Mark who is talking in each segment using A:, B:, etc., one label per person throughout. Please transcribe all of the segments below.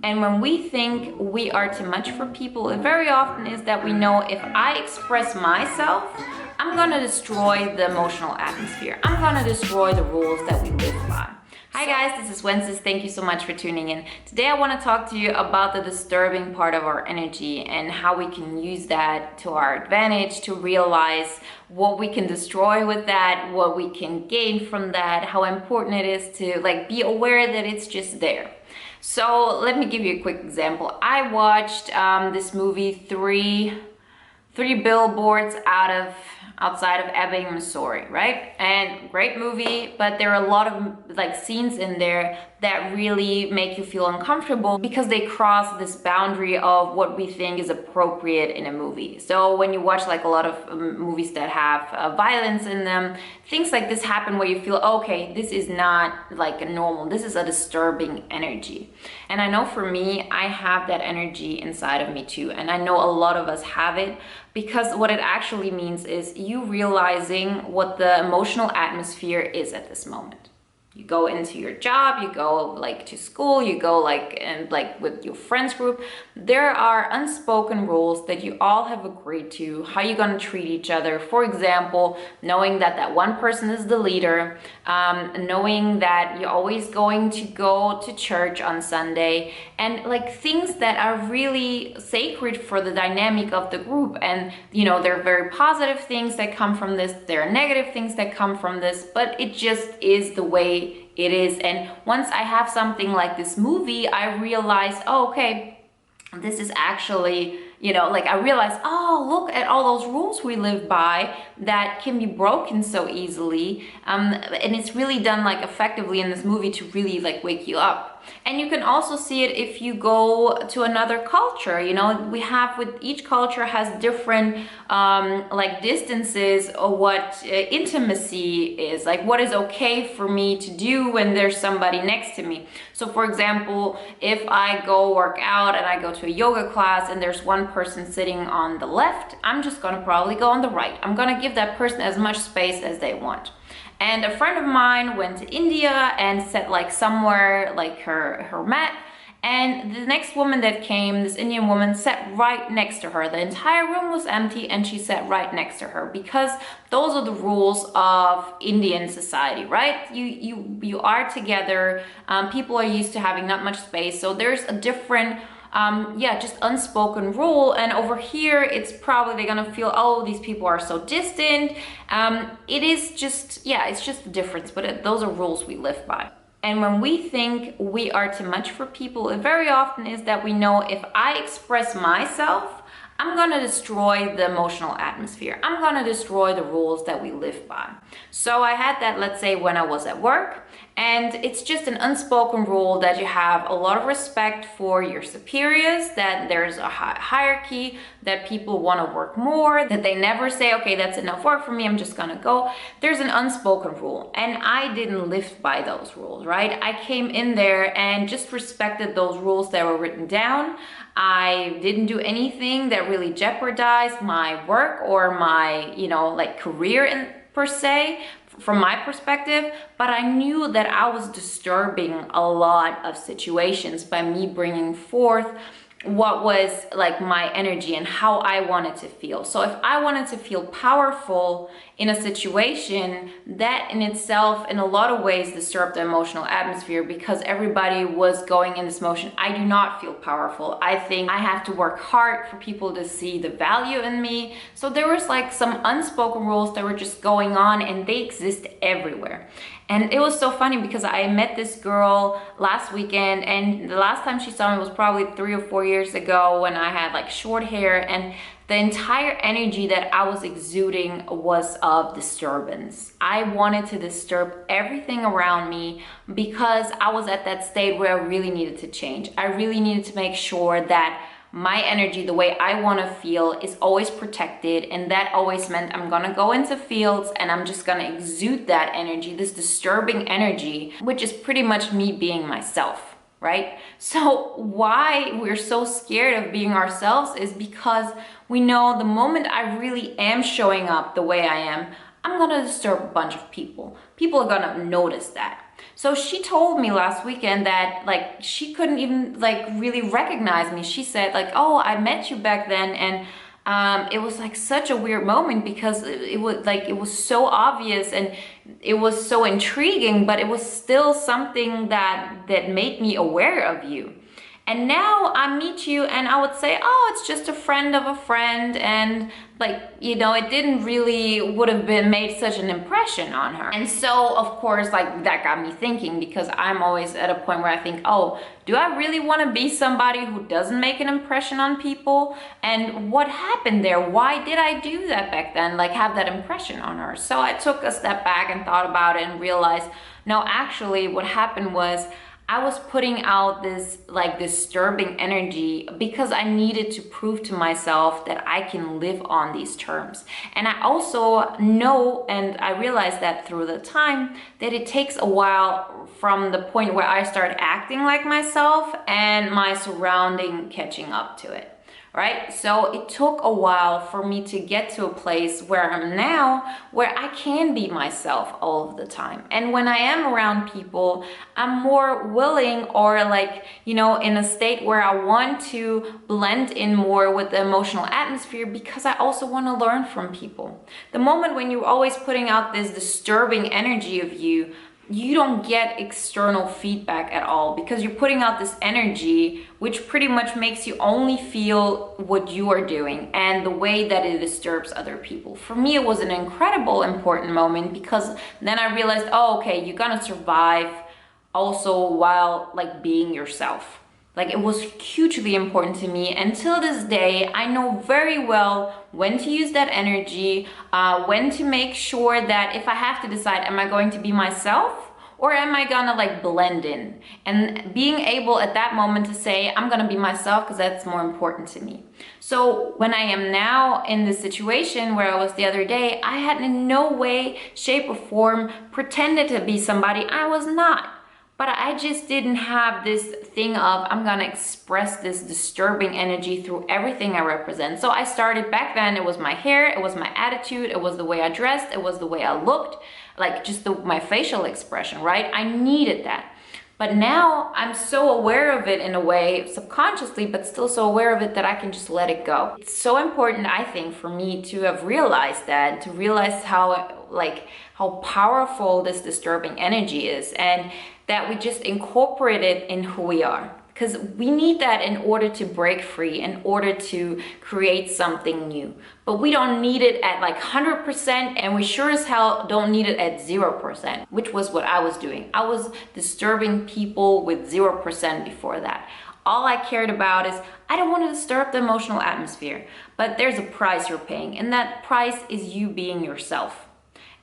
A: And when we think we are too much for people, it very often is that we know if I express myself, I'm gonna destroy the emotional atmosphere. I'm gonna destroy the rules that we live by. Hi guys, this is Wenzes. Thank you so much for tuning in. Today I want to talk to you about the disturbing part of our energy and how we can use that to our advantage to realize what we can destroy with that, what we can gain from that, how important it is to be aware that it's just there. So let me give you a quick example. I watched this movie, Three Billboards outside of Ebbing, Missouri, right? And great movie, but there are a lot of scenes in there that really make you feel uncomfortable because they cross this boundary of what we think is appropriate in a movie. So when you watch a lot of movies that have violence in them, things like this happen where you feel, okay, this is not a normal, this is a disturbing energy. And I know for me, I have that energy inside of me too. And I know a lot of us have it, because what it actually means is you realizing what the emotional atmosphere is at this moment. You go into your job, you go to school, you go with your friends group. There are unspoken rules that you all have agreed to, how you're gonna treat each other. For example, knowing that one person is the leader, knowing that you're always going to go to church on Sunday, and things that are really sacred for the dynamic of the group. And there are very positive things that come from this, there are negative things that come from this, but it just is the way it is. And once I have something like this movie, I realized, oh, okay, this is actually, I realized, oh, look at all those rules we live by that can be broken so easily. And it's really done effectively in this movie to really wake you up. And you can also see it if you go to another culture. We have, with each culture has different distances of what intimacy is, what is okay for me to do when there's somebody next to me. So for example, if I go work out and I go to a yoga class and there's one person sitting on the left, I'm just gonna probably go on the right. I'm gonna give that person as much space as they want. And a friend of mine went to India and sat somewhere her mat, and the next woman that came, this Indian woman, sat right next to her. The entire room was empty and she sat right next to her, because those are the rules of Indian society, right? You are together, people are used to having not much space, so there's a different just unspoken rule. And over here, it's probably they're gonna feel, oh, these people are so distant. It is just, it's just a difference, but those are rules we live by. And when we think we are too much for people, it very often is that we know if I express myself, I'm gonna destroy the emotional atmosphere. I'm gonna destroy the rules that we live by. So I had that, let's say, when I was at work, and it's just an unspoken rule that you have a lot of respect for your superiors, that there's a hierarchy, that people want to work more, that they never say, okay, that's enough work for me, I'm just gonna go. There's an unspoken rule, and I didn't live by those rules, right? I came in there and just respected those rules that were written down. I didn't do anything that really jeopardized my work or my, career per se, from my perspective, but I knew that I was disturbing a lot of situations by me bringing forth what was my energy and how I wanted to feel. So if I wanted to feel powerful in a situation, that in itself in a lot of ways disturbed the emotional atmosphere, because everybody was going in this motion. I do not feel powerful. I think I have to work hard for people to see the value in me. So there was some unspoken rules that were just going on, and they exist everywhere. And it was so funny because I met this girl last weekend, and the last time she saw me was probably 3 or 4 years ago when I had short hair, and the entire energy that I was exuding was of disturbance. I wanted to disturb everything around me because I was at that state where I really needed to change. I really needed to make sure that my energy, the way I want to feel, is always protected. And that always meant I'm gonna go into fields and I'm just gonna exude that energy, this disturbing energy, which is pretty much me being myself, right? So why we're so scared of being ourselves is because we know the moment I really am showing up the way I am, I'm gonna disturb a bunch of people. People are gonna notice that. So she told me last weekend that like she couldn't even like really recognize me. She said like, oh, I met you back then, and it was like such a weird moment because it was so obvious and it was so intriguing, but it was still something that made me aware of you. And now I meet you and I would say, oh, it's just a friend of a friend. And like, you know, it didn't really would have been made such an impression on her. And so, of course, like that got me thinking, because I'm always at a point where I think, oh, do I really want to be somebody who doesn't make an impression on people? And what happened there? Why did I do that back then? Like have that impression on her? So I took a step back and thought about it and realized, no, actually what happened was I was putting out this like disturbing energy because I needed to prove to myself that I can live on these terms. And I also know, and I realized that through the time, that it takes a while from the point where I start acting like myself and my surrounding catching up to it. Right? So it took a while for me to get to a place where I'm now, where I can be myself all of the time. And when I am around people, I'm more willing, or like, you know, in a state where I want to blend in more with the emotional atmosphere, because I also want to learn from people. The moment when you're always putting out this disturbing energy of you, you don't get external feedback at all, because you're putting out this energy which pretty much makes you only feel what you are doing and the way that it disturbs other people. For me, it was an incredible important moment, because then I realized, oh, okay, you're gonna survive also while like being yourself. Like it was hugely important to me. Until this day, I know very well when to use that energy, when to make sure that if I have to decide, am I going to be myself or am I gonna like blend in? And being able at that moment to say, I'm gonna be myself because that's more important to me. So when I am now in this situation where I was the other day, I had in no way, shape or form pretended to be somebody I was not. But I just didn't have this thing of, I'm gonna express this disturbing energy through everything I represent. So I started back then, it was my hair, it was my attitude, it was the way I dressed, it was the way I looked, like just my facial expression, right? I needed that. But now I'm so aware of it in a way, subconsciously, but still so aware of it that I can just let it go. It's so important, I think, for me to have realized that, to realize how powerful this disturbing energy is, and that we just incorporate it in who we are. Because we need that in order to break free, in order to create something new. But we don't need it at like 100%, and we sure as hell don't need it at 0%, which was what I was doing. I was disturbing people with 0% before that. All I cared about is, I don't want to disturb the emotional atmosphere, but there's a price you're paying, and that price is you being yourself.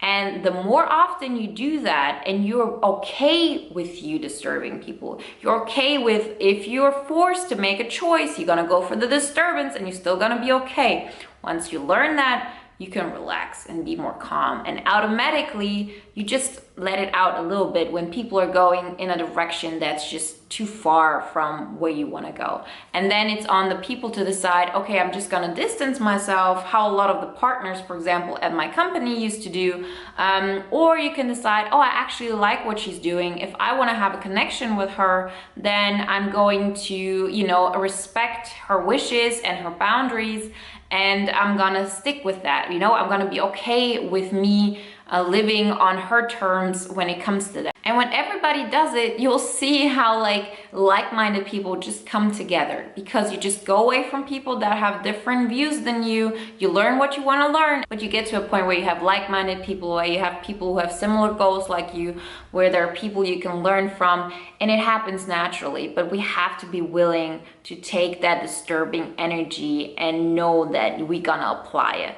A: And the more often you do that, and you're okay with you disturbing people, you're okay with, if you're forced to make a choice, you're gonna go for the disturbance and you're still gonna be okay. Once you learn that, you can relax and be more calm, and automatically you just let it out a little bit when people are going in a direction that's just too far from where you want to go. And then it's on the people to decide, okay, I'm just going to distance myself, how a lot of the partners, for example, at my company used to do. Or you can decide, oh, I actually like what she's doing. If I want to have a connection with her, then I'm going to, you know, respect her wishes and her boundaries, and I'm gonna stick with that. You know, I'm gonna be okay with me living on her terms when it comes to that. And when everybody does it, you'll see how like-minded people just come together, because you just go away from people that have different views than you. You learn what you want to learn, but you get to a point where you have like-minded people, where you have people who have similar goals like you, where there are people you can learn from, and it happens naturally. But we have to be willing to take that disturbing energy and know that we're gonna apply it.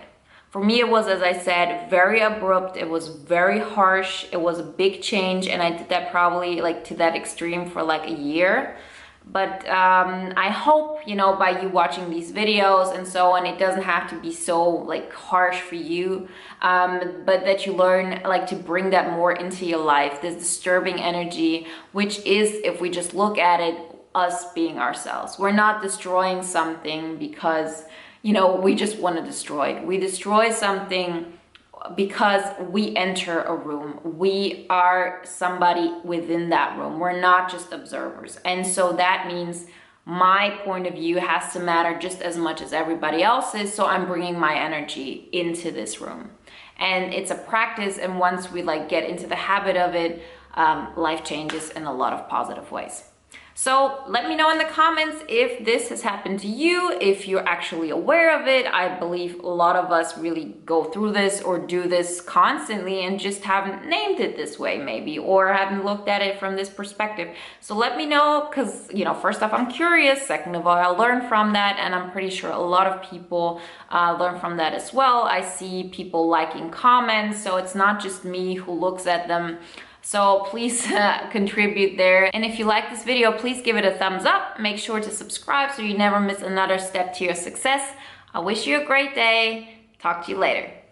A: For me, it was, as I said, very abrupt. It was very harsh. It was a big change, and I did that probably like to that extreme for like a year. But I hope, you know, by you watching these videos and so on, it doesn't have to be so like harsh for you, but that you learn like to bring that more into your life, this disturbing energy, which is, if we just look at it, us being ourselves. We're not destroying something because, you know, we just want to destroy it. We destroy something because we enter a room. We are somebody within that room. We're not just observers. And so that means my point of view has to matter just as much as everybody else's. So I'm bringing my energy into this room. And it's a practice. And once we like get into the habit of it, life changes in a lot of positive ways. So let me know in the comments if this has happened to you, if you're actually aware of it. I believe a lot of us really go through this or do this constantly and just haven't named it this way maybe, or haven't looked at it from this perspective. So let me know, because, you know, first off, I'm curious. Second of all, I'll learn from that. And I'm pretty sure a lot of people learn from that as well. I see people liking comments, so it's not just me who looks at them. So please contribute there. And if you like this video, please give it a thumbs up. Make sure to subscribe so you never miss another step to your success. I wish you a great day. Talk to you later.